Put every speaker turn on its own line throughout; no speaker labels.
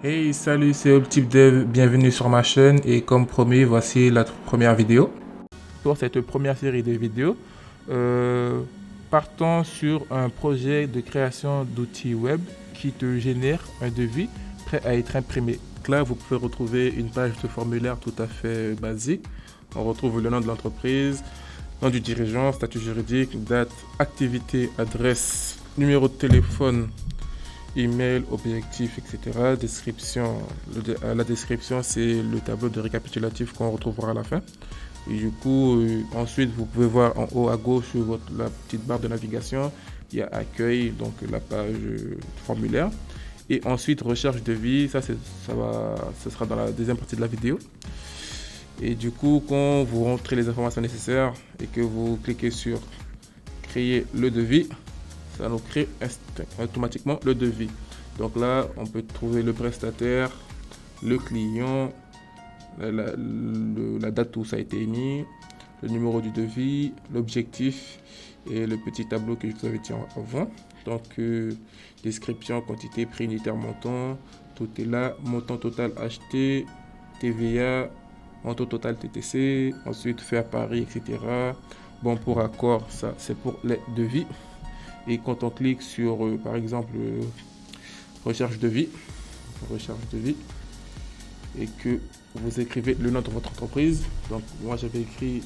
Hey, salut, c'est Optip Dev, bienvenue sur ma chaîne et comme promis, voici la première vidéo. Pour cette première série de vidéos, euh, partons sur un projet de création d'outils web qui te génère un devis prêt à être imprimé. Là, vous pouvez retrouver une page de formulaire tout à fait basique. On retrouve le nom de l'entreprise, nom du dirigeant, statut juridique, date, activité, adresse, numéro de téléphone, email, objectif, etc. Description. La description, c'est le tableau de récapitulatif qu'on retrouvera à la fin. Et du coup, ensuite, vous pouvez voir en haut à gauche sur la petite barre de navigation, il y a accueil, donc la page formulaire. Et ensuite, recherche de vie, ce sera dans la deuxième partie de la vidéo. Et du coup, quand vous rentrez les informations nécessaires et que vous cliquez sur créer le devis, ça nous crée automatiquement le devis. Donc là, on peut trouver le prestataire, le client, la date où ça a été émis, le numéro du devis, l'objectif et le petit tableau que je vous avais dit avant. Donc, description, quantité, prix unitaire, montant, tout est là. Montant total acheté, TVA, montant total TTC, ensuite fait à Paris, etc. Bon pour accord, ça c'est pour les devis. Et quand on clique sur, par exemple, recherche de vie, et que vous écrivez le nom de votre entreprise, donc moi j'avais écrit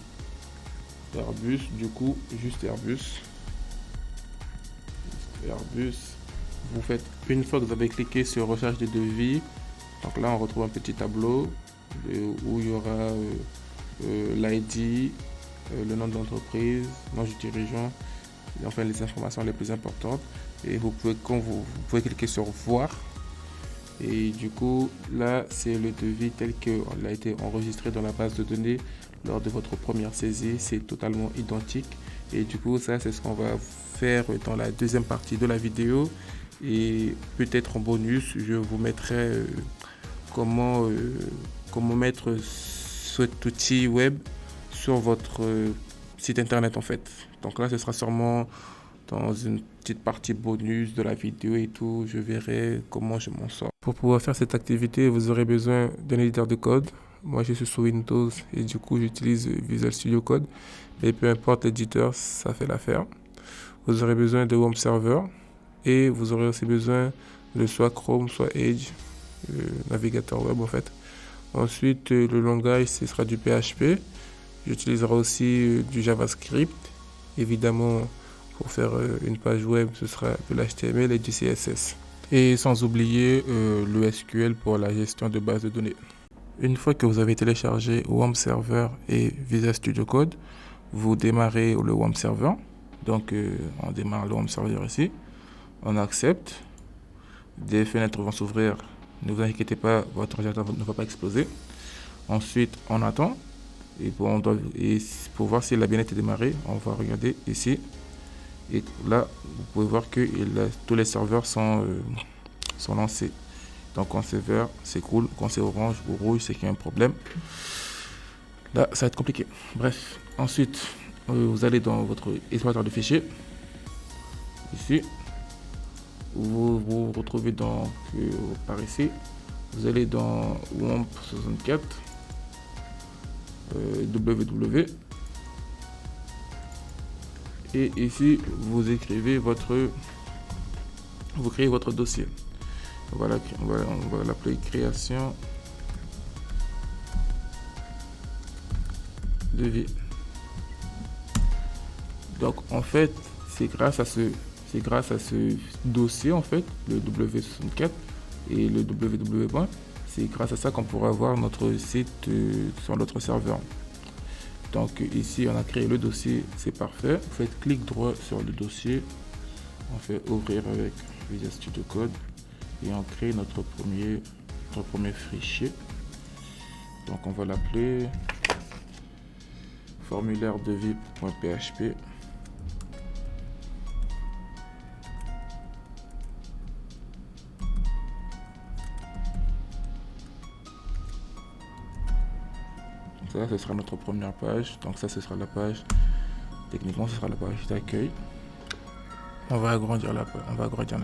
Airbus, du coup, juste Airbus. Vous faites, une fois que vous avez cliqué sur recherche de devis, donc là on retrouve un petit tableau où il y aura l'ID, le nom de l'entreprise, nom du dirigeant, enfin les informations les plus importantes. Et vous pouvez cliquer sur voir. Et du coup, là, c'est le devis tel qu'il a été enregistré dans la base de données lors de votre première saisie. C'est totalement identique. Et du coup, ça, c'est ce qu'on va faire dans la deuxième partie de la vidéo. Et peut-être en bonus, je vous mettrai comment, comment mettre cet outil web sur votre site internet en fait. Donc là, ce sera sûrement dans une petite partie bonus de la vidéo et tout. Je verrai comment je m'en sors. Pour pouvoir faire cette activité, vous aurez besoin d'un éditeur de code. Moi, je suis sous Windows et du coup, j'utilise Visual Studio Code. Mais peu importe l'éditeur, ça fait l'affaire. Vous aurez besoin de Home Server et vous aurez aussi besoin de soit Chrome, soit Edge, navigateur web en fait. Ensuite, le langage, ce sera du PHP. J'utiliserai aussi du JavaScript. Évidemment, pour faire une page web, ce sera de l'HTML et du CSS. Et sans oublier le SQL pour la gestion de base de données. Une fois que vous avez téléchargé WAMP Server et Visual Studio Code, vous démarrez le WAMP Server. Donc, on démarre le WAMP Server ici. On accepte. Des fenêtres vont s'ouvrir. Ne vous inquiétez pas, votre ordinateur ne va pas exploser. Ensuite, on attend. Et pour voir s'il a bien été démarré, on va regarder ici. Et là, vous pouvez voir que tous les serveurs sont lancés. Donc quand c'est vert, c'est cool. Quand c'est orange ou rouge, c'est qu'il y a un problème. Là, ça va être compliqué. Bref, ensuite, vous allez dans votre explorateur de fichiers. Ici, vous retrouvez donc par ici. Vous allez dans WAMP64 www. Et ici, vous créez votre dossier. On va l'appeler création de vie. Donc en fait, c'est grâce à ce dossier en fait, le W64 et le www. C'est grâce à ça qu'on pourra voir notre site sur notre serveur. Donc ici, on a créé le dossier, c'est parfait. Vous faites clic droit sur le dossier. On fait ouvrir avec Visual Studio Code et on crée notre premier fichier. Donc on va l'appeler formulaire de vie.php. Ça, ce sera notre première page. Donc ça, ce sera la page. Techniquement, ce sera la page d'accueil. On va agrandir la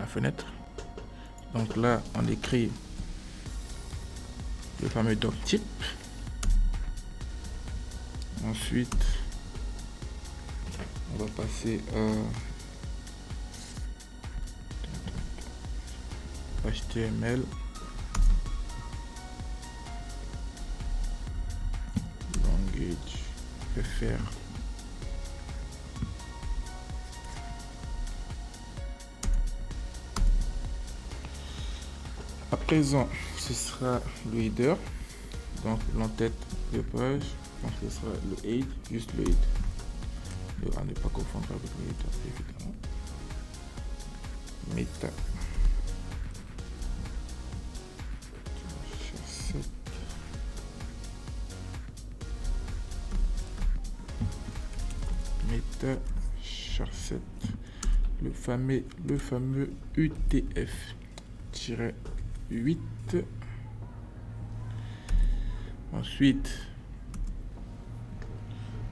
fenêtre. Donc là, on écrit le fameux doctype. Ensuite, on va passer à HTML. Language fr. À présent, ce sera le header, donc l'entête de page, donc ce sera le head, juste le head. À ne pas confondre avec le header, évidemment. Meta. Meta charset, le fameux UTF-8. Ensuite,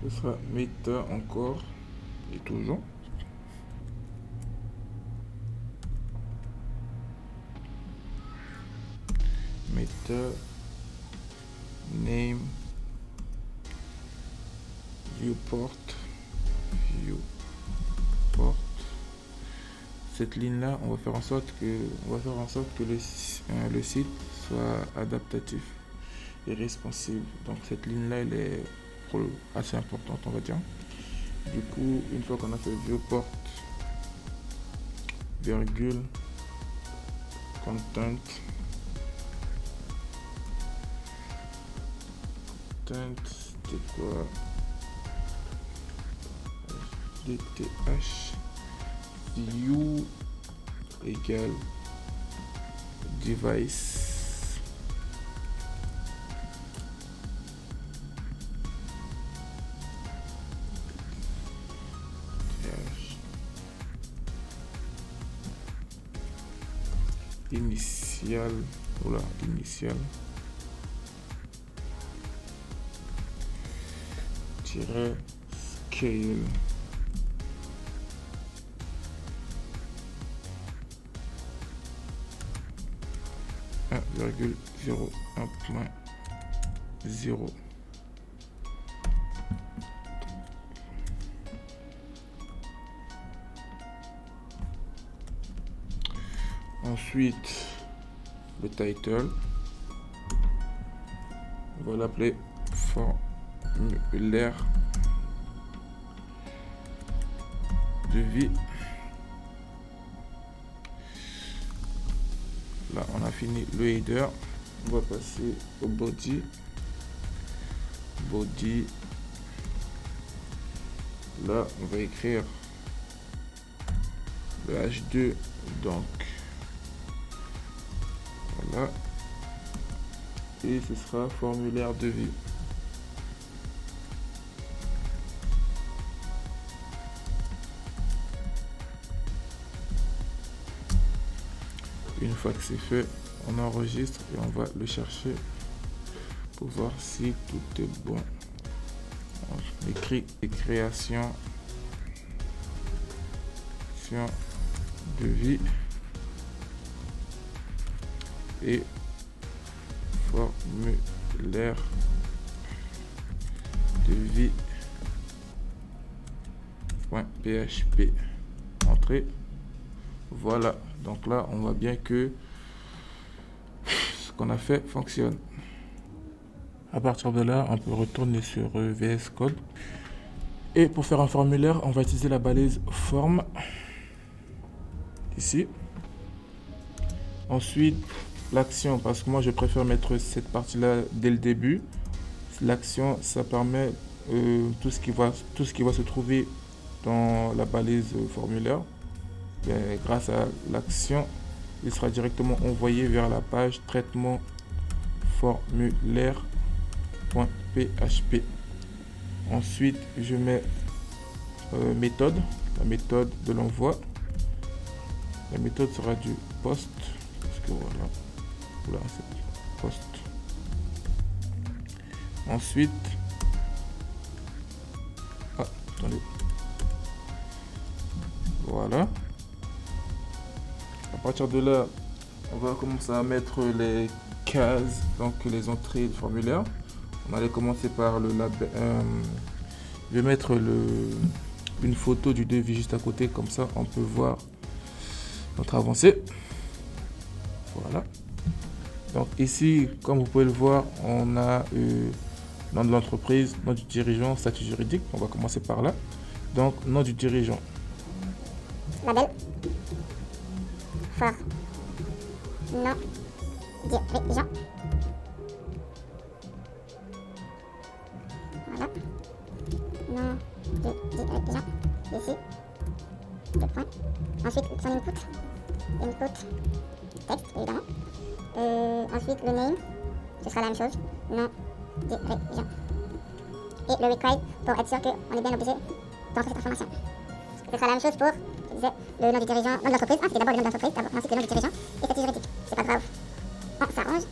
ce sera meta encore et toujours. Meta name viewport. Cette ligne là, on va faire en sorte que le site soit adaptatif et responsive. Donc cette ligne là, elle est assez importante, on va dire. Du coup, une fois qu'on a fait viewport, virgule, content, c'était quoi? DTH view égale device. Initial, voilà, initial tiret scale. Virgule 0.0. Ensuite, le title, on va l'appeler formulaire de vie. Là, on a fini le header. On va passer au body. Là, on va écrire le H2. Donc, voilà. Et ce sera formulaire de vie. Une fois que c'est fait, on enregistre et on va le chercher pour voir si tout est bon. On écrit création de vie et formulaire de vie .php. Entrée. Voilà, donc là on voit bien que ce qu'on a fait fonctionne. À partir de là, on peut retourner sur VS Code. Et pour faire un formulaire, on va utiliser la balise form ici. Ensuite, l'action, parce que moi je préfère mettre cette partie-là dès le début. L'action, ça permet tout ce qui va se trouver dans la balise formulaire. Et grâce à l'action, il sera directement envoyé vers la page traitement formulaire.php. Ensuite, je mets méthode, la méthode de l'envoi. La méthode sera du post, parce que voilà, c'est post. Ensuite, attendez, voilà. À partir de là, on va commencer à mettre cases, donc les entrées du formulaire. On allait commencer par le label. Je vais mettre une photo du devis juste à côté, comme ça on peut voir notre avancée. Voilà. Donc ici, comme vous pouvez le voir, on a nom de l'entreprise, nom du dirigeant, statut juridique. On va commencer par là. Donc nom du dirigeant.
Label. Fort. Nom dirigeant. Voilà. Nom du dirigeant. Ici. Deux points. Ensuite, son input. Input. Texte, évidemment. Ensuite, le name. Ce sera la même chose. Nom dirigeant. Et le required pour être sûr qu'on est bien obligé d'entrer cette information. Ce sera la même chose pour le nom du dirigeant, nom de l'entreprise. C'était d'abord le nom de l'entreprise, ensuite le nom du dirigeant et statut juridique. C'est pas grave. On s'arrange.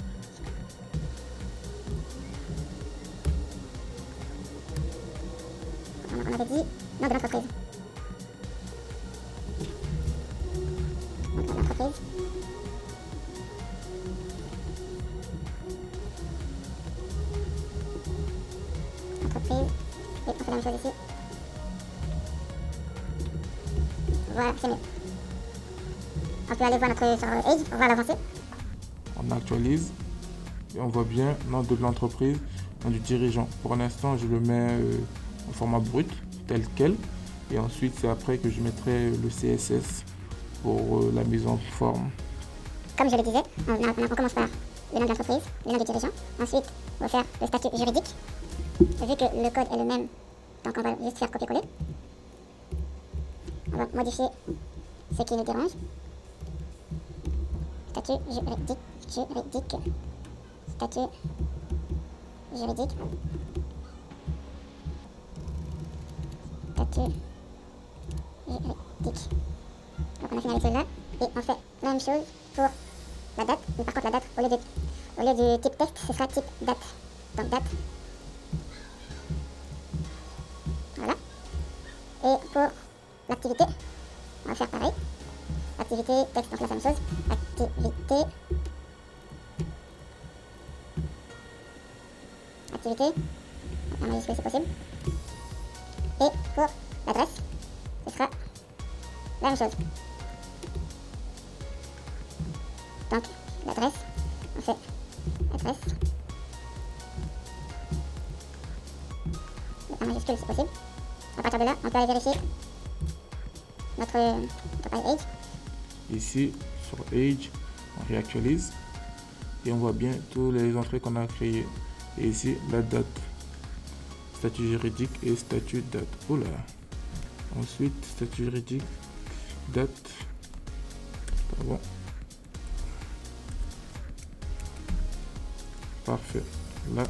On avait dit nom de l'entreprise. Donc, nom de l'entreprise. Entreprise. Et on fait la même chose ici. Voilà, c'est mieux. On peut aller voir notre sur Edge, on va l'avancer.
On actualise et on voit bien nom de l'entreprise, nom du dirigeant. Pour l'instant, je le mets en format brut, tel quel. Et ensuite, c'est après que je mettrai le CSS pour la mise en forme.
Comme je le disais, on commence par le nom de l'entreprise, le nom du dirigeant. Ensuite, on va faire le statut juridique. Vu que le code est le même, donc on va juste faire copier-coller. On va modifier ce qui nous dérange. Statut juridique. Statut juridique. Statut juridique. Donc on a fini avec celui-là. Et on fait la même chose pour la date. Mais par contre la date, au lieu du type texte, ce sera type date. Donc date. Voilà. Et pour l'activité, on va faire pareil. Activité, texte, donc là c'est la même chose. Activité. Activité. En majuscule c'est possible. Et pour l'adresse, ce sera la même chose. Donc l'adresse, on fait adresse. En majuscule c'est possible. À partir de là, on peut aller vérifier notre page Edge.
Ici, sur Edge, on réactualise et on voit bien toutes les entrées qu'on a créées. Et ici, la date, statut juridique et statut date. Oh là. Ensuite, statut juridique, date. Bon. Parfait. Là.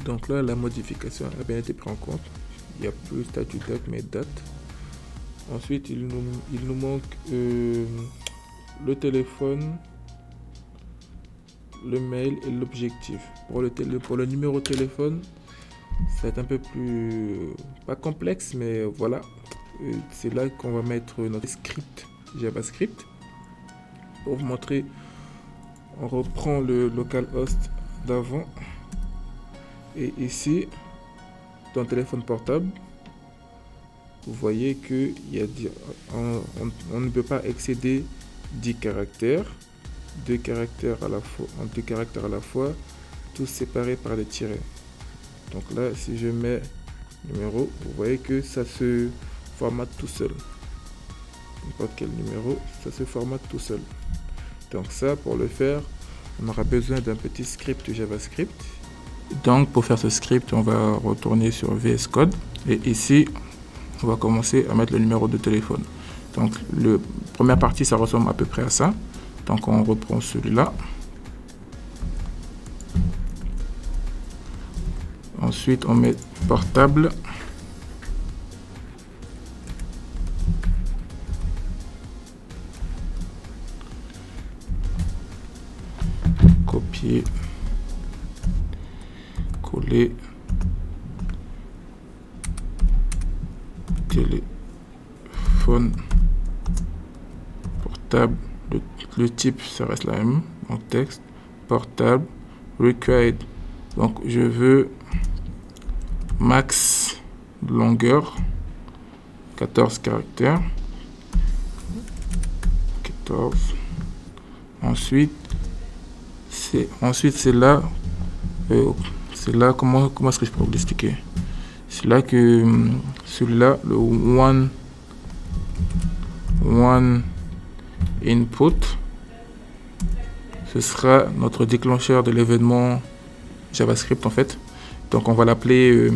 Donc là, la modification a bien été prise en compte. Il n'y a plus statut date, mais date. Ensuite, il nous manque le téléphone, le mail et l'objectif. Pour le numéro de téléphone, ça va être un peu plus, pas complexe, mais voilà. C'est là qu'on va mettre notre script JavaScript. Pour vous montrer, on reprend le localhost d'avant. Et ici, dans le téléphone portable, vous voyez que on ne peut pas excéder 10 caractères, 2 caractères à la fois, tous séparés par des tirets. Donc là, si je mets numéro, vous voyez que ça se formate tout seul. N'importe quel numéro, ça se formate tout seul. Donc ça, pour le faire, on aura besoin d'un petit script JavaScript. Donc pour faire ce script, on va retourner sur VS Code et ici, on va commencer à mettre le numéro de téléphone. Donc la première partie, ça ressemble à peu près à ça. Donc on reprend celui-là. Ensuite, on met portable. Copier. Coller. Téléphone portable, le type, ça reste la même. Donc texte, portable, required. Donc je veux max longueur, 14 caractères. 14. Ensuite, c'est là, comment est-ce que je peux vous l'expliquer? C'est là que celui-là, le one input, ce sera notre déclencheur de l'événement JavaScript en fait. Donc on va l'appeler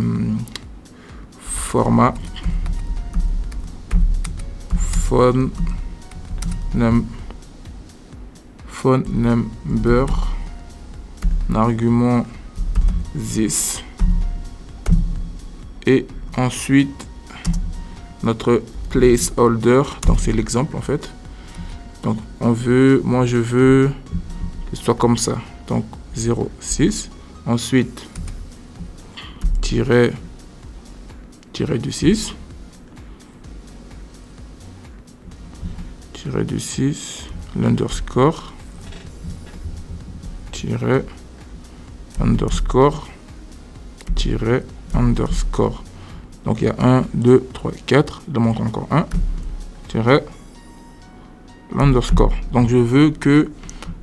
format phone number argument this, et ensuite notre placeholder, donc c'est l'exemple en fait. Donc moi je veux que ce soit comme ça, donc 0,6, ensuite tiret du 6, l'underscore, underscore. Donc il y a 1, 2, 3, 4, il manque encore un, l'underscore. Donc je veux que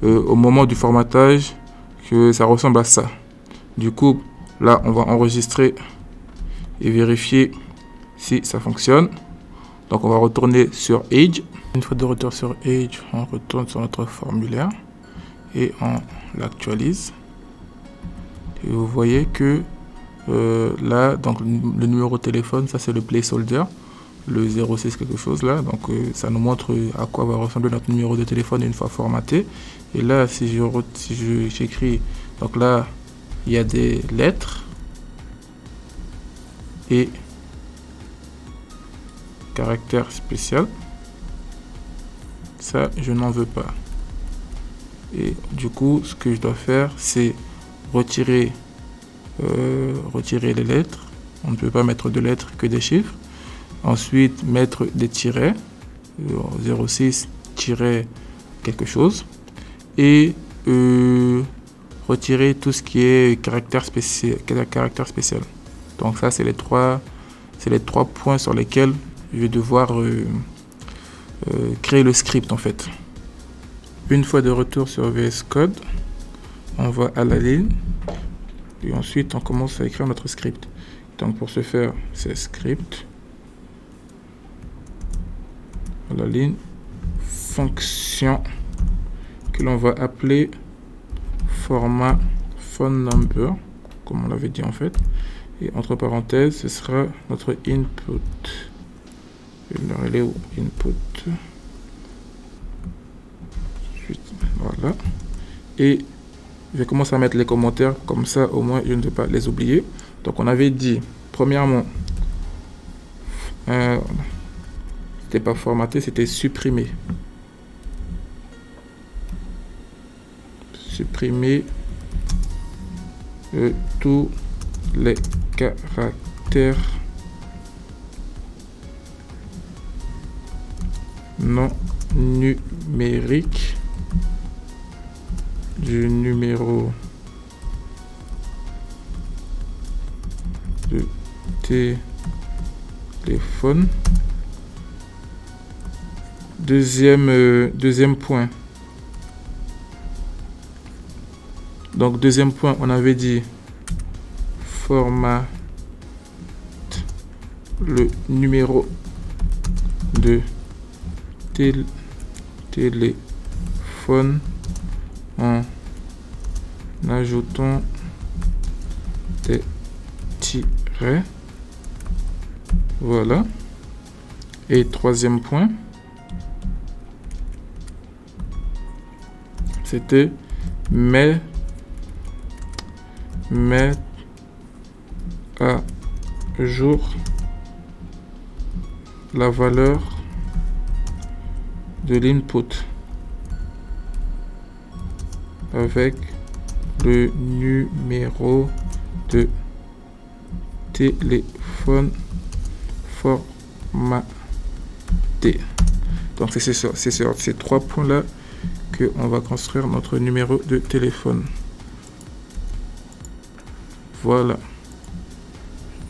au moment du formatage, que ça ressemble à ça. Du coup, là, on va enregistrer et vérifier si ça fonctionne. Donc on va retourner sur Edge. Une fois de retour sur Edge, on retourne sur notre formulaire et on l'actualise. Et vous voyez que là, donc le numéro de téléphone, ça c'est le placeholder, le 06 quelque chose là. Donc ça nous montre à quoi va ressembler notre numéro de téléphone une fois formaté. Et là, si j'écris, donc là, il y a des lettres et caractère spécial. Ça, je n'en veux pas. Et du coup, ce que je dois faire, c'est retirer les lettres. On ne peut pas mettre de lettres que des chiffres. Ensuite, mettre des tirets, 06 quelque chose. Et retirer tout ce qui est caractère spécial. Donc ça, c'est les trois points sur lesquels je vais devoir créer le script en fait. Une fois de retour sur VS Code, on va à la ligne et ensuite on commence à écrire notre script. Donc pour ce faire, c'est script, à la ligne, fonction que l'on va appeler format phone number, comme on l'avait dit en fait, et entre parenthèses, ce sera notre input. Il est où input? Voilà. Et je vais commencer à mettre les commentaires, comme ça au moins je ne vais pas les oublier. Donc on avait dit, premièrement, c'était pas formaté, c'était supprimé. Supprimer tous les caractères non numériques du numéro de téléphone. Deuxième point. Donc deuxième point, on avait dit format le numéro de téléphone en ajoutant des tirets. Voilà. Et troisième point, c'était mettre à jour la valeur de l'input avec le numéro de téléphone formaté. Donc c'est sur ces trois points là qu'on va construire notre numéro de téléphone. Voilà.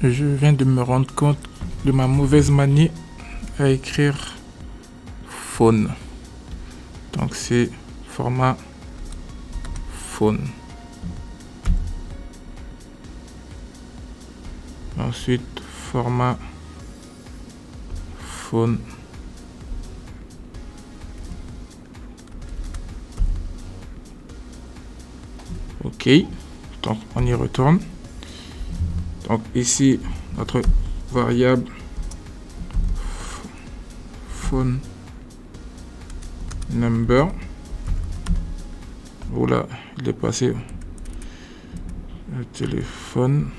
Je viens de me rendre compte de ma mauvaise manie à écrire phone. Donc c'est format phone. Ensuite format phone. OK. Donc on y retourne. Donc ici notre variable phone number. Voilà, il est passé le téléphone.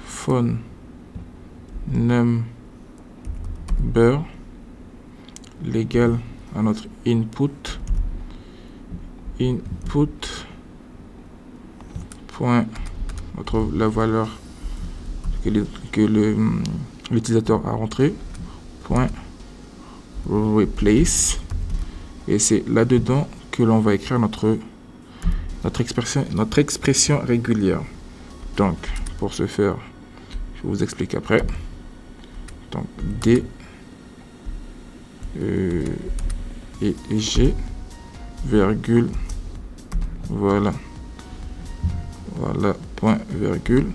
Phone number l'égal à notre input point la valeur que l'utilisateur a rentré point replace, et c'est là dedans que l'on va écrire notre expression régulière. Donc pour ce faire, je vous explique après. Donc D et G virgule, voilà point virgule.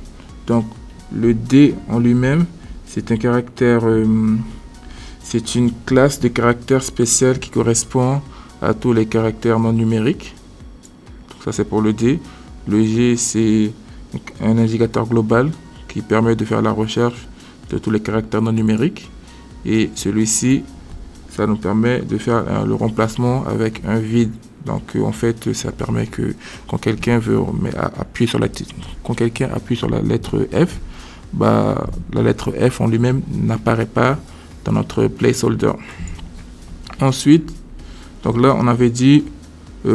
Donc le D en lui-même, c'est un caractère, c'est une classe de caractère spécial qui correspond à tous les caractères non numériques. Ça c'est pour le D. Le G, c'est un indicateur global qui permet de faire la recherche de tous les caractères non numériques. Et celui-ci, ça nous permet de faire le remplacement avec un vide. Donc en fait, ça permet que quand quelqu'un appuie sur la lettre F, la lettre F en lui-même n'apparaît pas dans notre placeholder. Ensuite, donc là on avait dit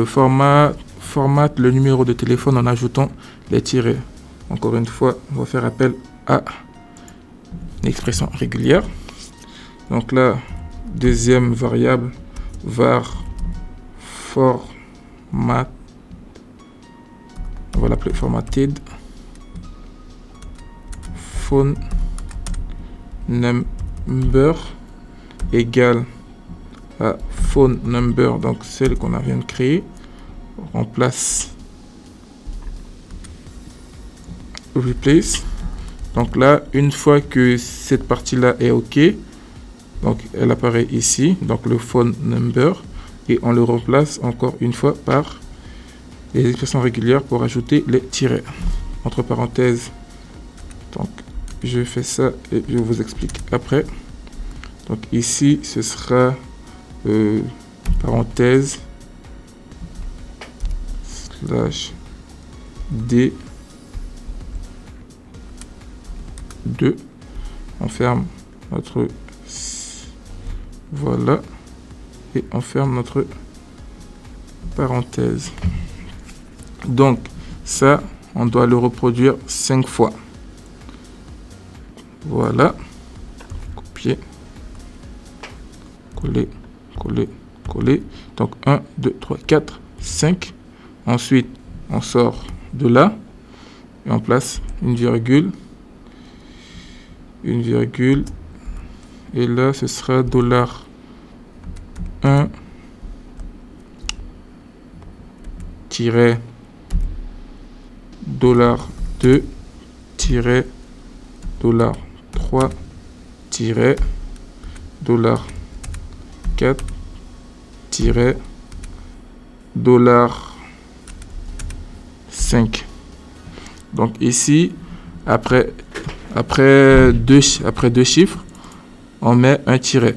formate le numéro de téléphone en ajoutant les tirets. Encore une fois, on va faire appel à une expression régulière. Donc là, deuxième variable, var format, on va l'appeler formatted phone number égale à phone number, donc celle qu'on vient de créer. On remplace replace. Donc là, une fois que cette partie là est OK, donc elle apparaît ici, donc le phone number, et on le remplace encore une fois par les expressions régulières pour ajouter les tirets entre parenthèses. Donc je fais ça et je vous explique après. Donc ici ce sera parenthèse slash D2, on ferme notre, voilà, et on ferme notre parenthèse. Donc ça, on doit le reproduire 5 fois. Voilà, copier, coller, coller, coller. Donc 1, 2, 3, 4, 5. Ensuite, on sort de là et on place une virgule, et là ce sera $1 tiret $2 tiret $3 tiret $4 tiret $5. Donc ici, après deux chiffres, on met un tiret.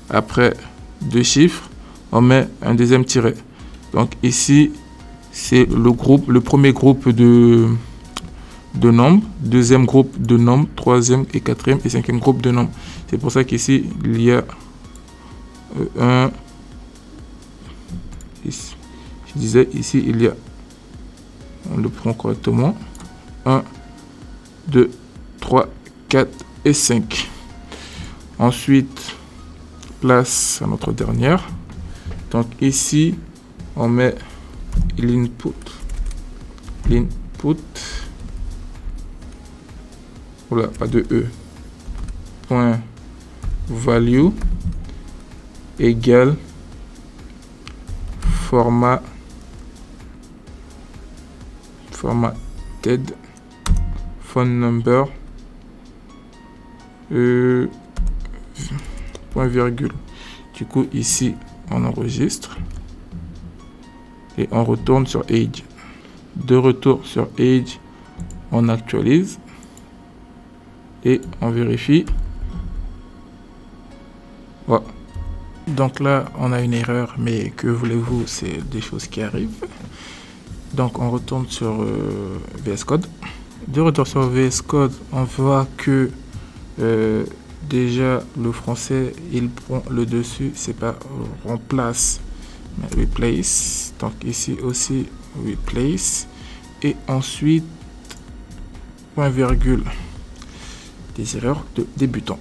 Après 2 chiffres, on met un deuxième tiret. Donc ici, c'est le premier groupe de nombres, deuxième groupe de nombres, troisième et quatrième et cinquième groupe de nombres. C'est pour ça qu'ici, il y a ici, je disais, ici, il y a, on le prend correctement, 1, 2, 3, 4 et 5. Ensuite, place à notre dernière. Donc ici, on met l'input. Oula, pas de E. Point value égale formatted phone number point virgule. Du coup ici on enregistre et on retourne sur Age. De retour sur Age, on actualise et on vérifie. Voilà. Donc là on a une erreur, mais que voulez-vous, c'est des choses qui arrivent. Donc on retourne sur VS Code. De retour sur VS Code, on voit que déjà le français il prend le dessus, c'est pas remplace mais replace. Donc ici aussi replace et ensuite point virgule, des erreurs de débutant.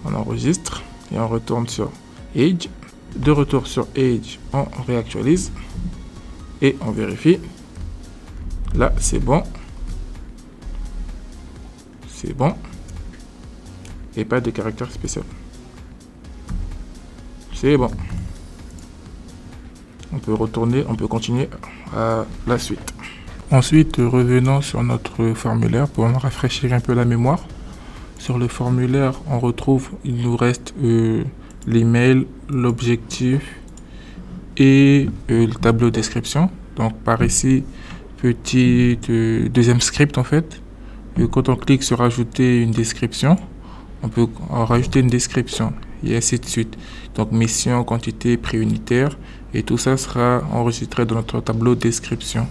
On enregistre et on retourne sur Age. De retour sur Age, on réactualise et on vérifie. Là c'est bon, et pas de caractère spécial. C'est bon. On peut retourner, on peut continuer à la suite. Ensuite, revenons sur notre formulaire pour en rafraîchir un peu la mémoire. Sur le formulaire, on retrouve, il nous reste l'email, l'objectif et le tableau description. Donc par ici, petit deuxième script en fait. Et quand on clique sur ajouter une description, on peut en rajouter une description et ainsi de suite. Donc mission, quantité, prix unitaire et tout ça sera enregistré dans notre tableau description,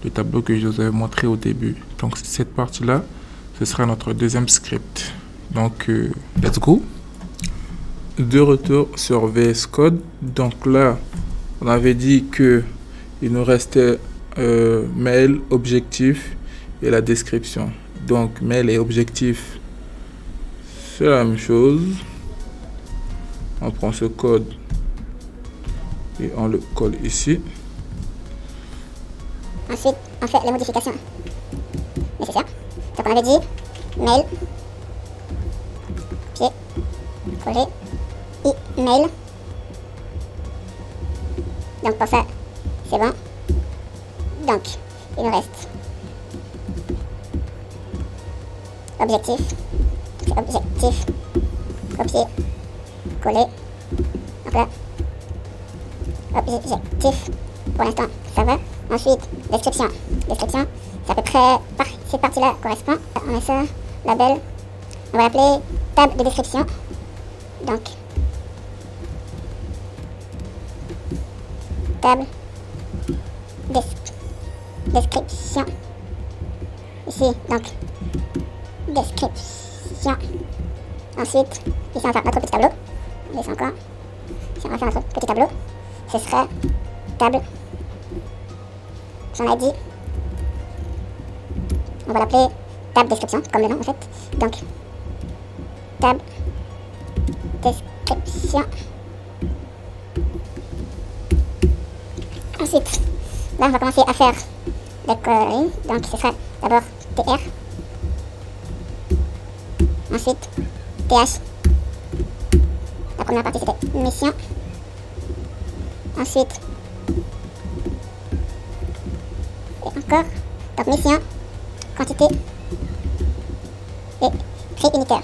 le tableau que je vous avais montré au début. Donc cette partie-là, ce sera notre deuxième script. Donc let's go. De retour sur VS Code. Donc là, on avait dit que il nous restait mail, objectif et la description. Donc mail et objectif, c'est la même chose. On prend ce code et on le colle ici.
Ensuite, on fait les modifications nécessaires. Donc on avait dit mail, pied, projet, email. Donc pour ça, c'est bon. Donc, il nous reste objectif, copier, coller. Donc là, objectif, pour l'instant, ça va. Ensuite, description. Description, c'est à peu près, cette partie-là correspond. On met ça, label, on va l'appeler table de description. Donc, table, description. Ici, donc, description. Ensuite, ici on va faire notre petit tableau. On descend encore. Ici on va faire notre petit tableau. Ce sera table. J'en ai dit. On va l'appeler table description, comme le nom en fait. Donc, table description. Ensuite, là on va commencer à faire les colonnes. Donc ce sera d'abord TR. Ensuite, TH. La première partie c'était mission. Ensuite, et encore. Donc mission, quantité et prix unitaire.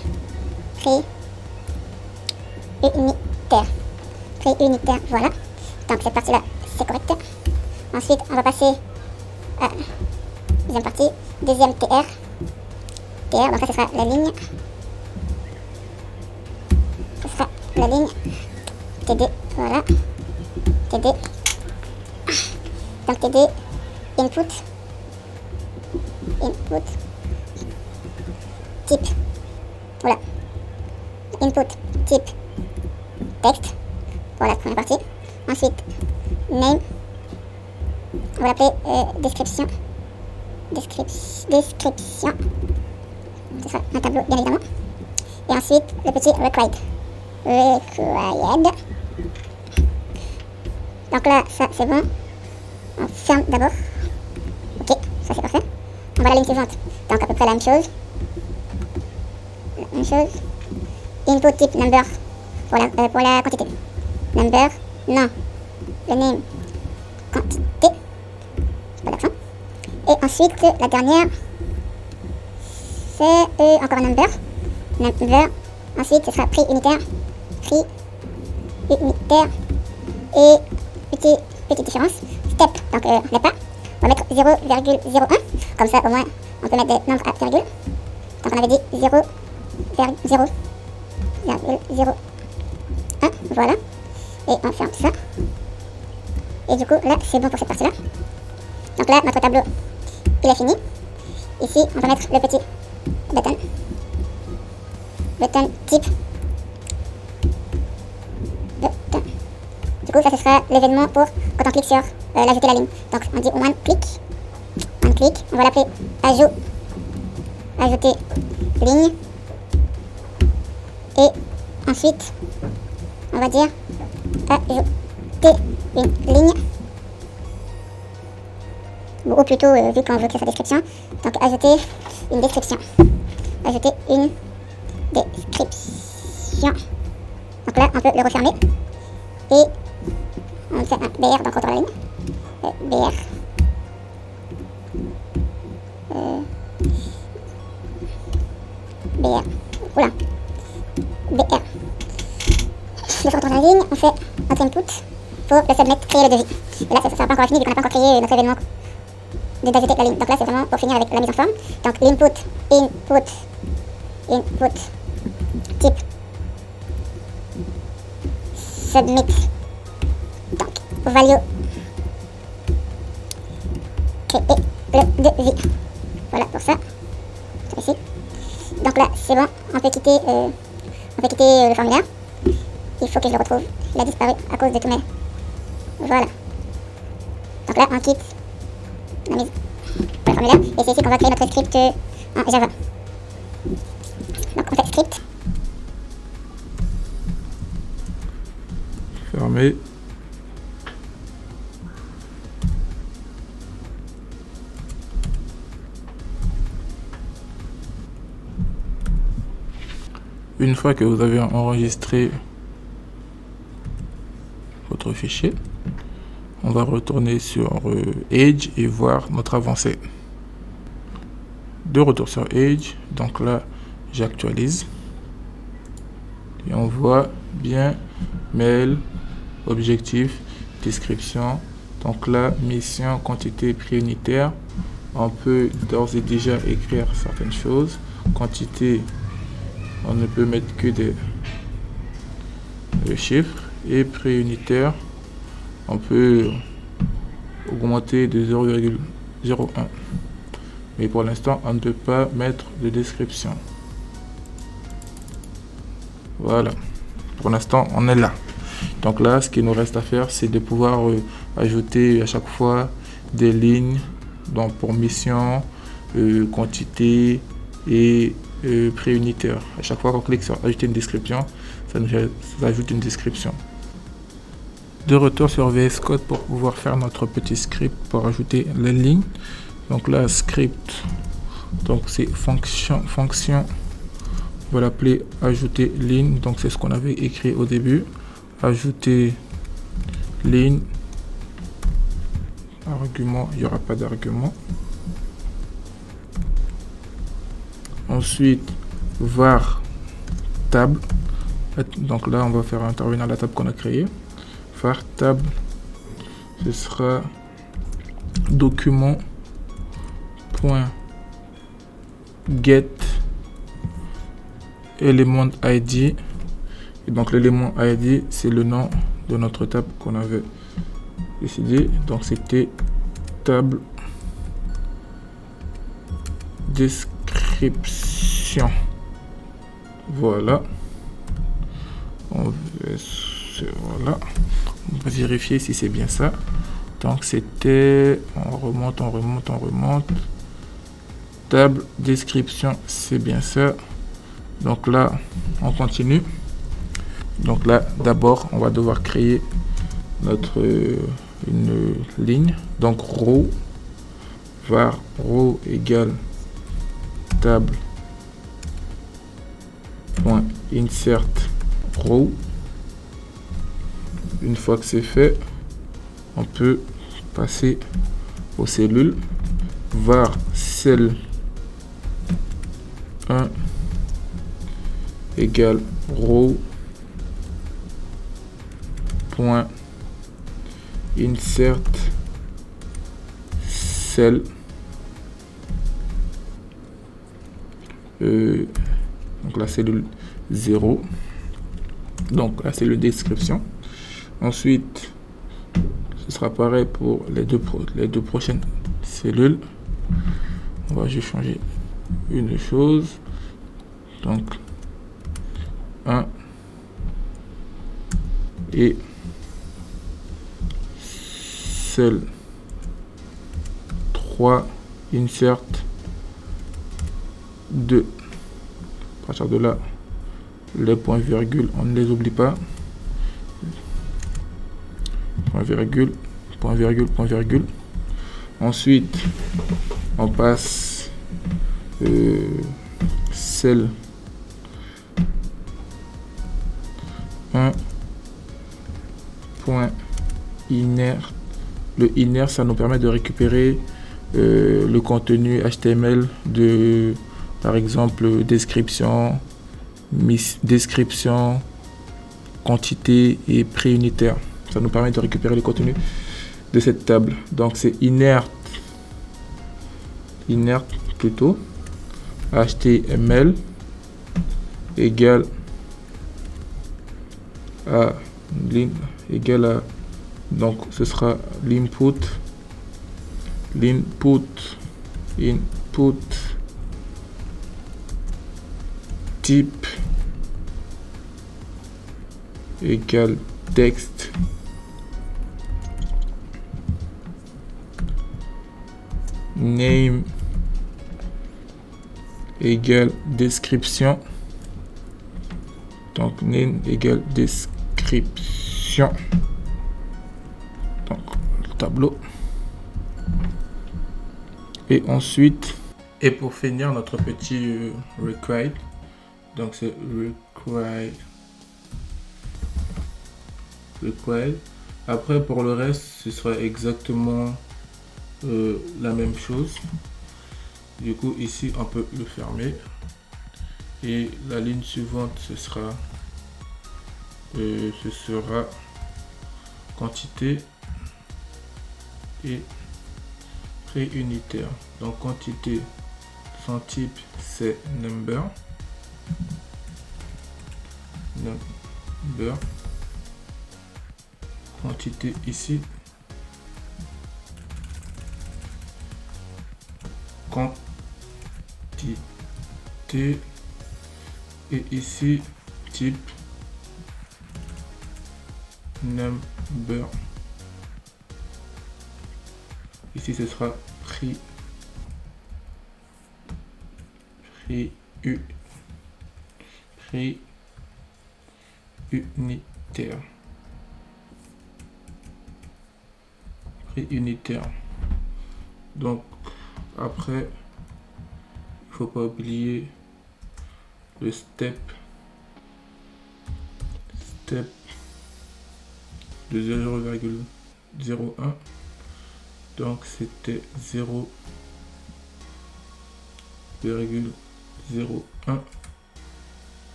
Prix unitaire, voilà. Donc cette partie-là, c'est correct. Ensuite, on va passer à la deuxième partie, deuxième TR. TR, donc ça ce sera la ligne. Ce sera la ligne TD, voilà. TD. Donc TD, input, type, voilà. Input, type, texte, pour la première partie. Ensuite, name, on va l'appeler description. Description. Ce sera un tableau, bien évidemment. Et ensuite, le petit required. required. Donc là, ça c'est bon. On ferme d'abord. Ok, ça c'est parfait. On va à la ligne suivante. Donc à peu près la même chose. Input type number pour la quantité. Number, non. Le name, quantité. Pas d'accent. Et ensuite, la dernière, c'est encore un number. Number. Ensuite, ce sera prix unitaire. Prix unitaire. Et petite différence. Step, donc les pas. On va mettre 0,01. Comme ça, au moins, on peut mettre des nombres à virgule. Donc on avait dit 0,01. Voilà. Et on ferme ça. Et du coup, là, c'est bon pour cette partie-là. Donc là, notre tableau, il est fini. Ici, on va mettre le petit button. Button type. Button. Du coup, ça, ce sera l'événement pour quand on clique sur l'ajouter la ligne. Donc, on dit one click. One click. On va l'appeler ajouter ligne. Et ensuite, on va dire ajouter une ligne. Ou plutôt, vu qu'on veut créer sa description, donc ajouter une description. Ajouter une description. Donc là, on peut le refermer. Et on fait un BR, donc retour à la ligne. BR. BR. Oula. BR. De retour à la ligne, on fait notre input pour le submit, créer le devis. Et là, ça ne sera pas encore fini vu qu'on n'a pas encore créé notre événement d'ajouter la ligne. Donc là, c'est vraiment pour finir avec la mise en forme. Donc l'input, input, type, submit. Donc, value, créer le devis. Voilà pour ça. Ici. Donc là, c'est bon. On peut quitter le formulaire. Il faut que je le retrouve. Il a disparu à cause de tous mes... Voilà. Donc là, on quitte la mise pour le formulaire. Et c'est ici qu'on va créer notre script en Java. Donc on fait script.
Fermé. Une fois que vous avez enregistré votre fichier, on va retourner sur Edge et voir notre avancée. De retour sur Edge, donc là j'actualise et on voit bien mail, objectif, description. Donc là, mission, quantité, prix unitaire. On peut d'ores et déjà écrire certaines choses. Quantité, on ne peut mettre que des chiffres. Et prix unitaire, on peut augmenter de 0,01. Mais pour l'instant, on ne peut pas mettre de description. Voilà. Pour l'instant, on est là. Donc là, ce qu'il nous reste à faire, c'est de pouvoir ajouter à chaque fois des lignes, donc pour mission, quantité et prix unitaire. À chaque fois qu'on clique sur ajouter une description, ça nous ajoute une description. De retour sur VS Code pour pouvoir faire notre petit script pour ajouter les lignes. Donc là, script, donc c'est fonction, on va l'appeler ajouter ligne. Donc c'est ce qu'on avait écrit au début. Ajouter ligne, argument, il n'y aura pas d'argument. Ensuite, var table. Donc là, on va faire intervenir la table qu'on a créée. Var table, ce sera document point get element id. Et donc l'élément id, c'est le nom de notre table qu'on avait décidé. Donc c'était table description. Voilà. Voilà. On va vérifier si c'est bien ça. Donc c'était, on remonte. Table description, c'est bien ça. Donc là, on continue. Donc là, d'abord, on va devoir créer notre une ligne. Donc row var row égale table point insert row. Une fois que c'est fait, on peut passer aux cellules. Var cell 1 égale row point insert cell donc la cellule 0, donc la cellule description. Ensuite, ce sera pareil pour les deux prochaines cellules. On va juste changer une chose. Donc 1 et cell 3 insert 2. À partir de là, les points virgules, on ne les oublie pas. Point virgule, point virgule, point virgule. Ensuite, on passe cell 1 point inner. Le inner, ça nous permet de récupérer le contenu HTML de, par exemple, description, description, quantité et prix unitaire. Ça nous permet de récupérer le contenu de cette table. Donc c'est inert plutôt HTML égale à donc ce sera l'input type égale texte name égale description. Donc name égale description. Donc le tableau. Et ensuite, et pour finir notre petit required. Donc c'est required. Après pour le reste, ce sera exactement la même chose. Du coup ici on peut le fermer et la ligne suivante ce sera quantité et prix unitaire. Donc quantité, son type c'est number, quantité ici quantité et ici type number. Ici ce sera prix unitaire. Prix unitaire. Donc après, il faut pas oublier le step de 0,01. Donc c'était 0,01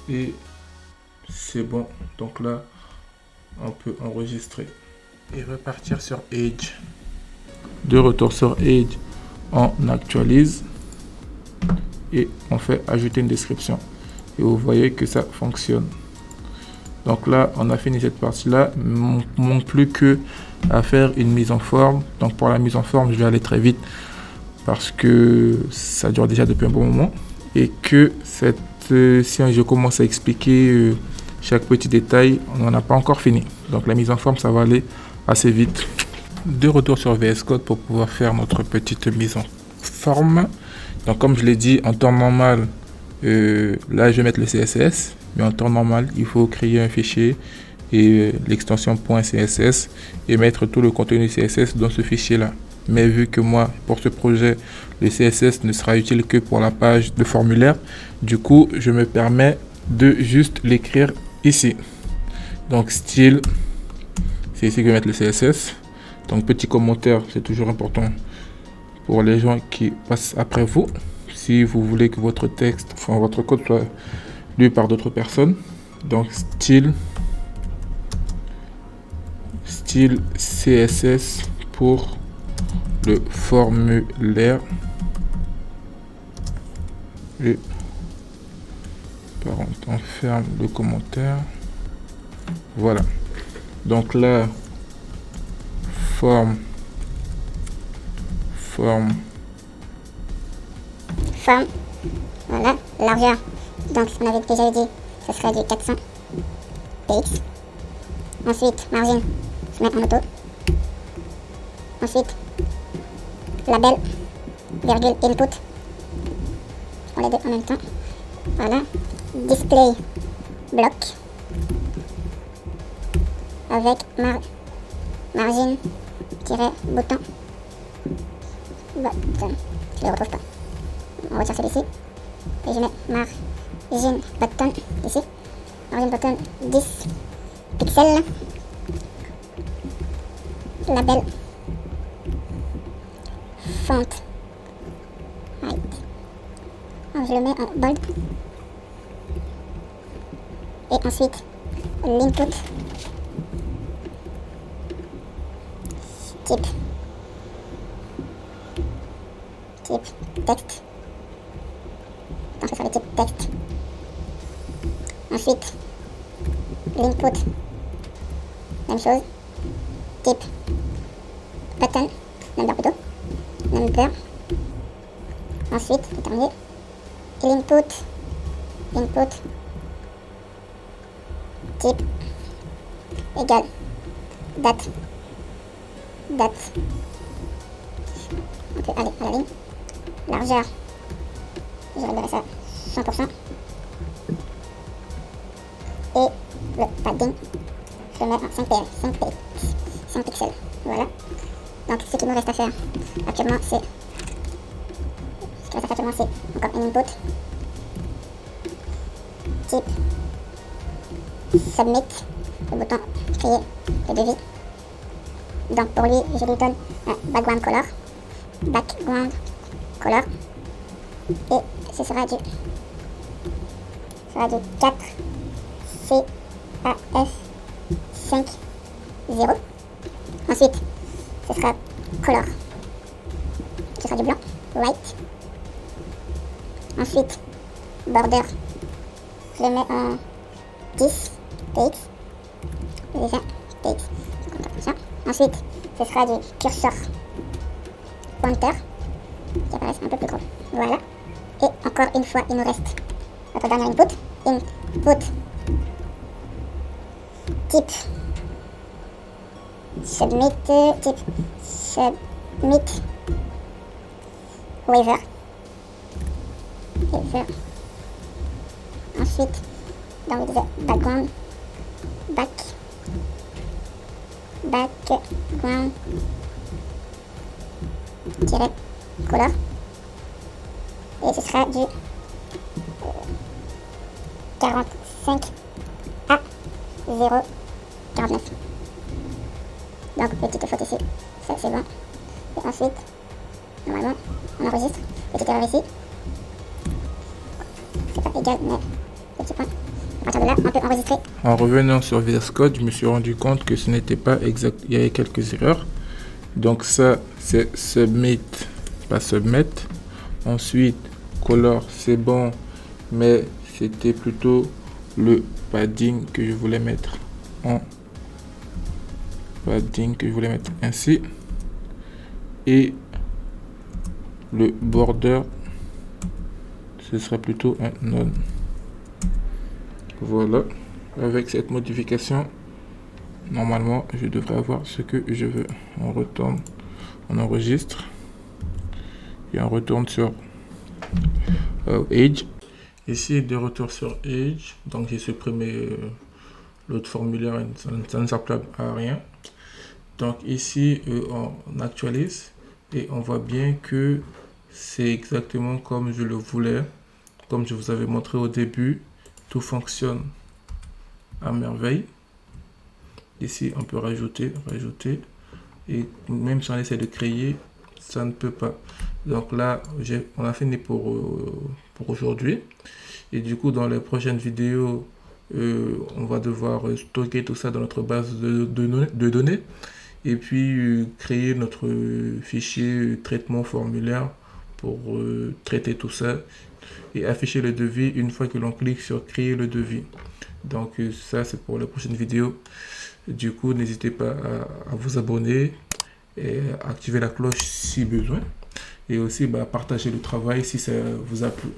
et c'est bon. Donc là on peut enregistrer et repartir sur Edge. De retour sur Edge, on actualise et on fait ajouter une description et vous voyez que ça fonctionne. Donc là on a fini cette partie là, manque plus que à faire une mise en forme. Donc pour la mise en forme je vais aller très vite parce que ça dure déjà depuis un bon moment et que si je commence à expliquer chaque petit détail, on n'en a pas encore fini. Donc la mise en forme ça va aller assez vite. De retour sur VS Code pour pouvoir faire notre petite mise en forme. Donc comme je l'ai dit en temps normal, là je vais mettre le CSS mais en temps normal, il faut créer un fichier et l'extension .css et mettre tout le contenu CSS dans ce fichier-là. Mais vu que moi, pour ce projet, le CSS ne sera utile que pour la page de formulaire, du coup, je me permets de juste l'écrire ici. Donc, style, c'est ici que je vais mettre le CSS. Donc, petit commentaire, c'est toujours important pour les gens qui passent après vous. Si vous voulez que votre texte, enfin votre code soit lu par d'autres personnes. Donc, style CSS pour le formulaire. Et on ferme le commentaire. Voilà. Donc là, forme,
voilà, largeur, donc ce qu'on avait déjà dit, ce serait du 400 px. Ensuite, margin, je mets en auto. Ensuite, label, virgule, input, je prends les deux en même temps, voilà, display, bloc, avec margin, bouton, je le retrouve pas. On retire celui-ci et je mets margin button ici. Margin button 10 pixels. Label font height. Alors, je le mets en bold. Et ensuite l'input type texte. Donc ce sera le type texte. Ensuite l'input, même chose, type button, number plutôt, number. Ensuite, c'est terminé. Et l'input type égale date. On peut aller à la ligne. Largeur, je réglera ça 100%. Et le padding, je le mets en 5 pixels. Voilà. Donc ce qui nous reste à faire actuellement, c'est encore un input type submit, le bouton créer le devis. Donc pour lui, je lui donne un background color. Et ce sera du 4 CAF 5 0. Ensuite, ce sera color. Ce sera du blanc, white. Ensuite, border, je le mets en 10 px. Déjà, px. Ensuite, ce sera du curseur pointer qui apparaît un peu plus gros. Voilà. Et encore une fois, il nous reste notre dernier input. Input type submit waiver. Ensuite, dans le background, background color. Et ce sera du 45 à 0,49. Donc petite faute ici, ça c'est bon. Et ensuite, normalement, on enregistre. Petite erreur ici. C'est pas égal, mais petit point. À partir de là, on peut enregistrer.
En revenant sur VS Code, je me suis rendu compte que ce n'était pas exact. Il y avait quelques erreurs. Donc ça, c'est submit, pas submit. Ensuite, color, c'est bon, mais c'était plutôt le padding que je voulais mettre en padding que je voulais mettre ainsi. Et le border, ce serait plutôt un none. Voilà. Avec cette modification, normalement, je devrais avoir ce que je veux. On retourne, on enregistre et on retourne sur Edge. Ici, de retour sur Edge, donc j'ai supprimé l'autre formulaire, ça ne s'appelle à rien. Donc ici, on actualise et on voit bien que c'est exactement comme je le voulais, comme je vous avais montré au début. Tout fonctionne à merveille. Ici, on peut rajouter, et même si on essaie de créer, ça ne peut pas. Donc là, on a fini pour aujourd'hui. Et du coup, dans les prochaines vidéos, on va devoir stocker tout ça dans notre base de données et puis créer notre fichier traitement formulaire pour traiter tout ça et afficher le devis une fois que l'on clique sur créer le devis. Donc ça, c'est pour la prochaine vidéo. Du coup, n'hésitez pas à vous abonner et activer la cloche si besoin, et aussi partager le travail si ça vous a plu.